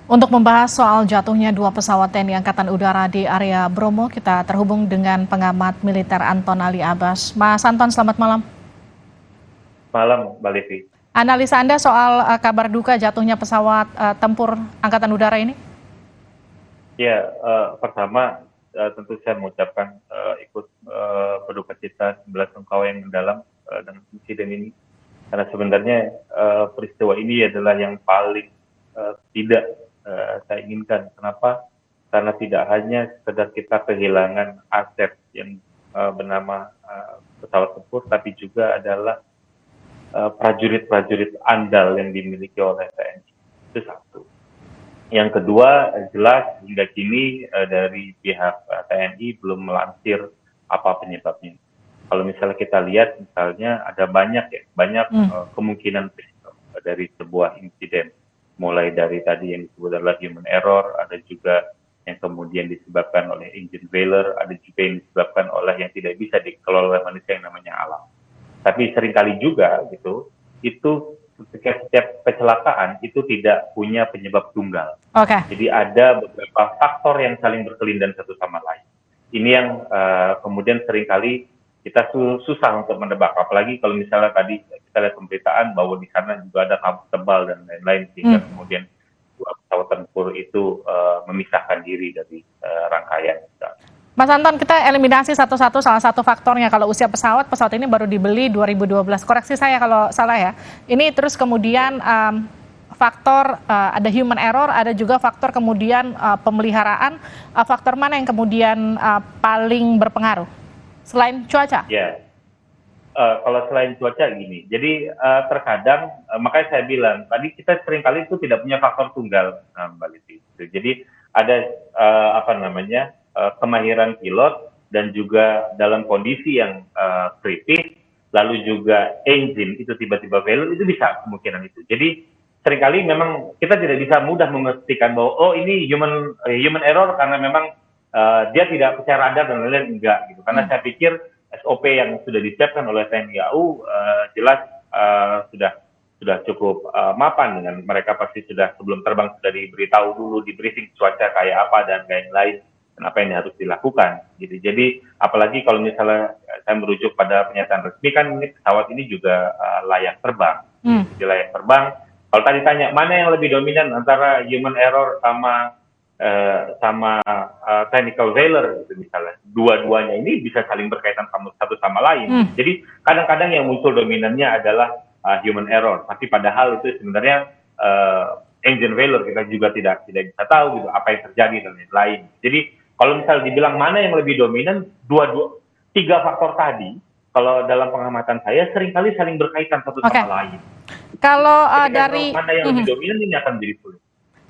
Untuk membahas soal jatuhnya dua pesawat TNI Angkatan Udara di area Bromo, kita terhubung dengan pengamat militer Anton Ali Abbas. Mas Anton, selamat malam. Malam, Mbak Livi. Analisa Anda soal kabar duka jatuhnya pesawat tempur Angkatan Udara ini? Ya, pertama tentu saya mengucapkan ikut berduka cita bela sungkawa yang mendalam dengan insiden ini. Karena sebenarnya peristiwa ini adalah yang paling tidak saya inginkan. Kenapa? Karena tidak hanya sekedar kita kehilangan aset yang bernama pesawat tempur, tapi juga adalah prajurit-prajurit andal yang dimiliki oleh TNI. Itu satu. Yang kedua, jelas hingga kini dari pihak TNI belum melansir apa penyebabnya. Kalau misalnya kita lihat, misalnya ada banyak kemungkinan dari sebuah insiden. Mulai dari tadi yang disebut adalah human error, ada juga yang kemudian disebabkan oleh engine failure, ada juga yang disebabkan oleh yang tidak bisa dikelola oleh manusia yang namanya alam. Tapi seringkali juga gitu, itu ketika setiap kecelakaan itu tidak punya penyebab tunggal. Oke. Jadi ada beberapa faktor yang saling berkelindan satu sama lain. Ini yang kemudian seringkali kita susah untuk menebak. Apalagi kalau misalnya tadi kita lihat pemberitaan bahwa di sana juga ada kabut tebal dan lain-lain, sehingga kemudian pesawat tempur itu memisahkan diri dari rangkaian. Mas Anton, kita eliminasi satu-satu salah satu faktornya. Kalau usia pesawat ini baru dibeli 2012. Koreksi saya kalau salah ya. Ini terus kemudian faktor ada human error, ada juga faktor kemudian pemeliharaan. Faktor mana yang kemudian paling berpengaruh selain cuaca? Ya, kalau selain cuaca gini, jadi terkadang makanya saya bilang tadi kita seringkali itu tidak punya faktor tunggal, Mbak Liti. Jadi ada kemahiran pilot dan juga dalam kondisi yang kritis, lalu juga engine itu tiba-tiba failure, itu bisa kemungkinan itu. Jadi seringkali memang kita tidak bisa mudah memastikan bahwa oh ini human error karena memang dia tidak percaya radar dan lain-lain, enggak gitu. Karena saya pikir SOP yang sudah disiapkan oleh TNI AU jelas sudah cukup mapan, dengan mereka pasti sudah sebelum terbang sudah diberitahu dulu, di briefing cuaca kayak apa dan lain-lain, dan apa yang harus dilakukan gitu. Jadi apalagi kalau misalnya saya merujuk pada pernyataan resmi, kan ini pesawat ini juga layak terbang. Jadi layak terbang. Kalau tadi tanya mana yang lebih dominan antara human error sama technical failure gitu misalnya, dua-duanya ini bisa saling berkaitan satu sama lain. Jadi kadang-kadang yang muncul dominannya adalah human error, tapi padahal itu sebenarnya engine failure kita juga tidak bisa tahu gitu apa yang terjadi dan lain-lain. Jadi kalau misalnya dibilang mana yang lebih dominan, tiga faktor tadi, kalau dalam pengamatan saya seringkali saling berkaitan satu sama lain. Kalau dari mana yang lebih dominan ini akan menjadi sulit.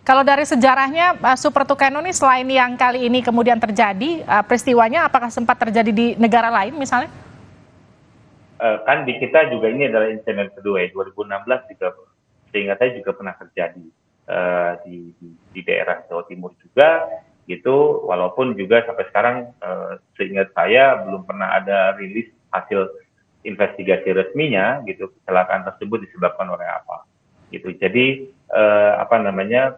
Kalau dari sejarahnya, Super Tucano ini selain yang kali ini kemudian terjadi, peristiwanya apakah sempat terjadi di negara lain misalnya? Kan di kita juga ini adalah insiden kedua ya, 2016 juga, seingat saya juga pernah terjadi di daerah Jawa Timur juga gitu, walaupun juga sampai sekarang seingat saya belum pernah ada rilis hasil investigasi resminya gitu, kecelakaan tersebut disebabkan oleh apa gitu. Jadi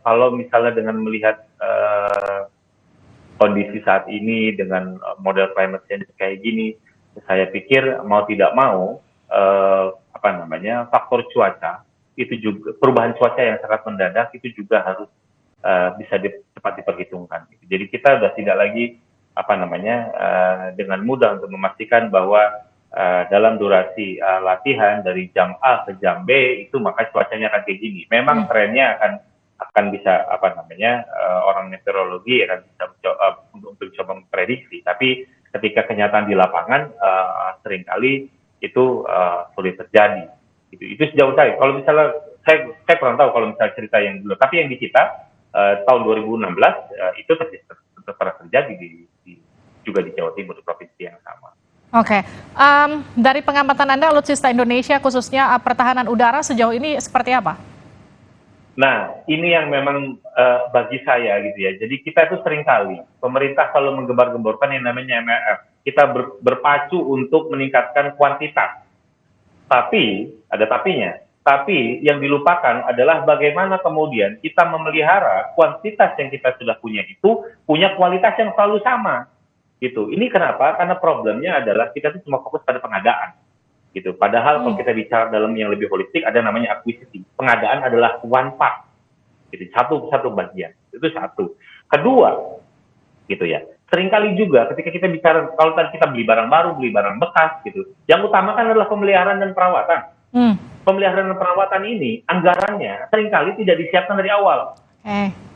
kalau misalnya dengan melihat kondisi saat ini dengan model climate change kayak gini, saya pikir mau tidak mau faktor cuaca itu juga, perubahan cuaca yang sangat mendadak itu juga harus bisa cepat diperhitungkan. Jadi kita sudah tidak lagi dengan mudah untuk memastikan bahwa dalam durasi latihan dari jam A ke jam B itu maka cuacanya akan kayak gini. Memang trennya akan bisa orang meteorologi akan bisa untuk coba memprediksi, tapi ketika kenyataan di lapangan seringkali itu sulit terjadi. Itu sejauh saya. Kalau misalnya saya kurang tahu kalau misalnya cerita yang dulu, tapi yang di kita tahun 2016 itu pernah terjadi juga di Jawa Timur, di provinsi yang sama. Oke, dari pengamatan Anda, alutsista Indonesia khususnya pertahanan udara sejauh ini seperti apa? Nah, ini yang memang bagi saya gitu ya. Jadi kita itu seringkali, pemerintah selalu menggembar-gemborkan yang namanya MRF. Kita berpacu untuk meningkatkan kuantitas. Tapi, ada tapinya, Tapi yang dilupakan adalah bagaimana kemudian kita memelihara kuantitas yang kita sudah punya itu punya kualitas yang selalu sama. Gitu. Ini kenapa? Karena problemnya adalah kita tuh cuma fokus pada pengadaan. Gitu. Padahal kalau kita bicara dalam yang lebih holistik ada namanya akuisisi. Pengadaan adalah one part. Gitu. Satu bagian. Itu satu. Kedua, gitu ya. Seringkali juga ketika kita bicara kalau tadi kita beli barang baru, beli barang bekas gitu. Yang utama kan adalah pemeliharaan dan perawatan. Pemeliharaan dan perawatan ini anggarannya seringkali tidak disiapkan dari awal.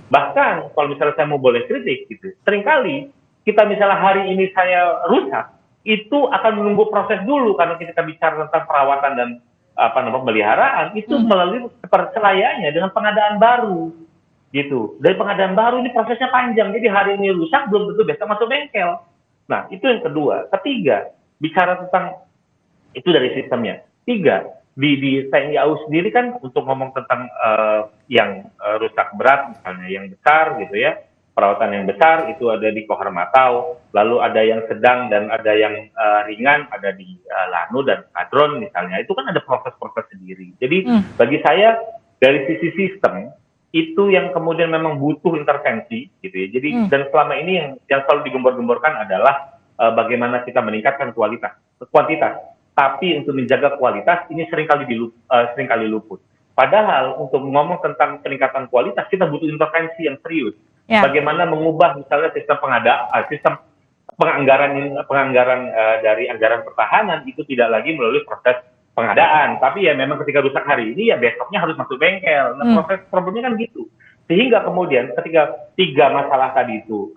Bahkan kalau misalnya saya mau boleh kritik gitu, seringkali kita misalnya hari ini saya rusak, itu akan menunggu proses dulu karena kita bicara tentang perawatan dan pemeliharaan itu melalui percelayanya dengan pengadaan baru. Gitu. Dari pengadaan baru ini prosesnya panjang. Jadi hari ini rusak belum tentu besok masuk bengkel. Nah, itu yang kedua. Ketiga, bicara tentang itu dari sistemnya. Tiga, di TNI AU sendiri kan untuk ngomong tentang yang rusak berat misalnya, yang besar gitu ya. Perawatan yang besar itu ada di Koharmatau, lalu ada yang sedang dan ada yang ringan ada di Lanu dan Kadron misalnya. Itu kan ada proses-proses sendiri. Jadi bagi saya dari sisi sistem itu yang kemudian memang butuh intervensi gitu ya. Jadi dan selama ini yang selalu digembor-gemborkan adalah bagaimana kita meningkatkan kuantitas. Tapi untuk menjaga kualitas ini seringkali luput. Padahal untuk ngomong tentang peningkatan kualitas kita butuh intervensi yang serius. Bagaimana mengubah misalnya sistem penganggaran dari anggaran pertahanan itu tidak lagi melalui proses pengadaan, tapi ya memang ketika rusak hari ini ya besoknya harus masuk bengkel. Nah, proses problemnya kan gitu. Sehingga kemudian ketika tiga masalah tadi itu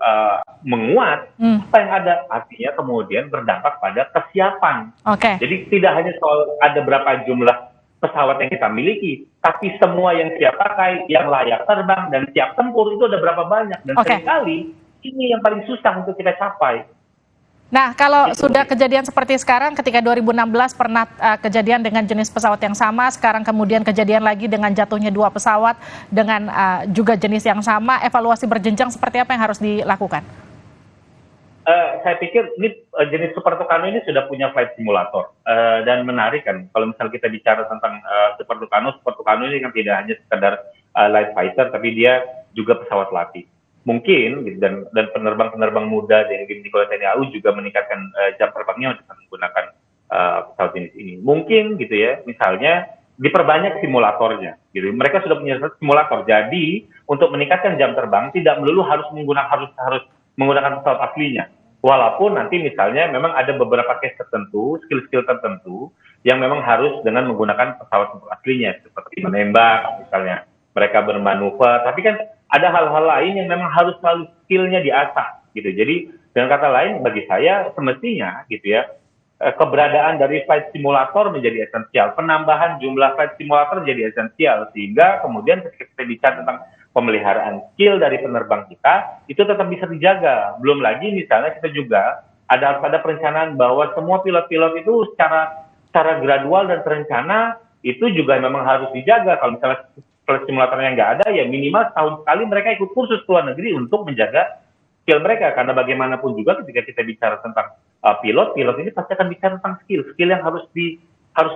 menguat, apa yang ada artinya kemudian berdampak pada kesiapan. Jadi tidak hanya soal ada berapa jumlah pesawat yang kita miliki, tapi semua yang siap pakai, yang layak terbang dan siap tempur itu ada berapa banyak. Dan seringkali ini yang paling susah untuk kita capai. Nah, kalau sudah kejadian seperti sekarang, ketika 2016 pernah kejadian dengan jenis pesawat yang sama, sekarang kemudian kejadian lagi dengan jatuhnya 2 pesawat dengan juga jenis yang sama, evaluasi berjenjang seperti apa yang harus dilakukan? Saya pikir ini jenis Super Tucano ini sudah punya flight simulator dan menarik kan. Kalau misalnya kita bicara tentang Super Tucano ini kan tidak hanya sekedar light fighter, tapi dia juga pesawat latih. Mungkin gitu, dan penerbang-penerbang muda yang dimiliki oleh TNI AU juga meningkatkan jam terbangnya dengan menggunakan pesawat jenis ini. Mungkin gitu ya, misalnya diperbanyak simulatornya. Gitu. Mereka sudah punya simulator. Jadi untuk meningkatkan jam terbang tidak melulu harus menggunakan pesawat aslinya. Walaupun nanti misalnya memang ada beberapa case tertentu, skill-skill tertentu yang memang harus dengan menggunakan pesawat aslinya seperti menembak misalnya. Mereka bermanuver, tapi kan ada hal-hal lain yang memang harus selalu skillnya diasah gitu. Jadi dengan kata lain bagi saya semestinya gitu ya keberadaan dari flight simulator menjadi esensial, penambahan jumlah flight simulator menjadi esensial sehingga kemudian ketika kita bicara tentang pemeliharaan skill dari penerbang kita itu tetap bisa dijaga. Belum lagi misalnya kita juga harus ada perencanaan bahwa semua pilot-pilot itu secara gradual dan terencana itu juga memang harus dijaga. Kalau misalnya flight simulatornya nggak ada, ya minimal setahun sekali mereka ikut kursus ke luar negeri untuk menjaga skill mereka. Karena bagaimanapun juga ketika kita bicara tentang pilot ini pasti akan bicara tentang skill yang harus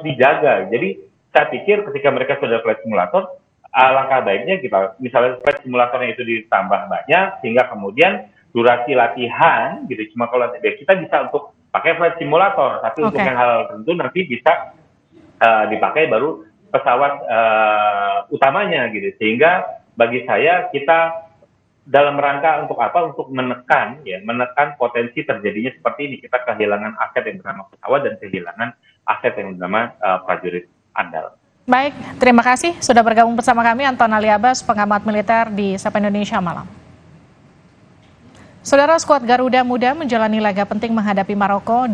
dijaga. Jadi saya pikir ketika mereka sudah flight simulator, alangkah baiknya kita misalnya flight simulatornya itu ditambah banyak sehingga kemudian durasi latihan gitu. Cuma kalau kita bisa untuk pakai flight simulator, tapi untuk yang hal tertentu nanti bisa dipakai baru pesawat utamanya gitu. Sehingga bagi saya kita dalam rangka untuk apa? Untuk menekan potensi terjadinya seperti ini. Kita kehilangan aset yang bernama pesawat dan kehilangan aset yang bernama prajurit andal. Baik, terima kasih sudah bergabung bersama kami Anton Ali Abbas, pengamat militer di Sapa Indonesia Malam. Saudara, skuad Garuda Muda menjalani laga penting menghadapi Maroko